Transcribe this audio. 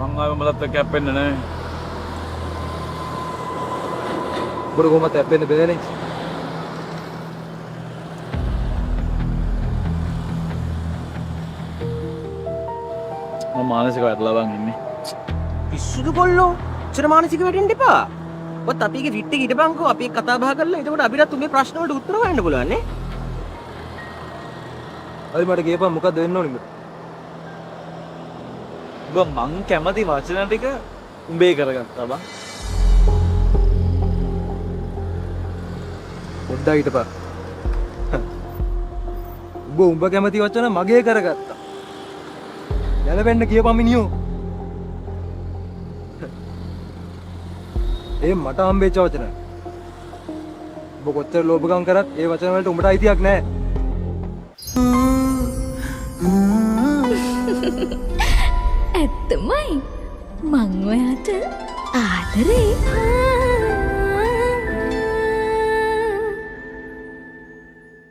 මං ආවේ උඹලත් එක්ක හැප්පෙන්න නෑ. උඹට කොහොමද හැප්පෙන්න බෑනේ. මම මානසිකව ඇටලා බං ඉන්නේ. පිස්සුද කොල්ලෝ? චර මානසික වෙටෙන්න එපා. ඔත් අපි එක ෆිට් එක හිටපන්කෝ අපි කතා බහ කරලා එතකොට අපිටත් උඹේ ප්‍රශ්න වලට උත්තර හොයන්න පුළුවන් නේ. හරි මට කියපන් මොකද්ද වෙන්න ඕනේ උඹට? උඹ මං කැමති වචන ටික උඹේ කරගත්තා බං. පොඩ්ඩක් හිටපන්. උඹ කැමති වචන මගේ කරගත්තා. යලවෙන්න කියපන් මිනියෝ. ඒ මට හම්බෙච්ච වචන. ඔබ කොච්චර ලෝභකම් කරත් ඒ වචන වලට උඹට අයිතියක් නැහැ. ඇත්තමයි මං ඔයාට ආදරේ.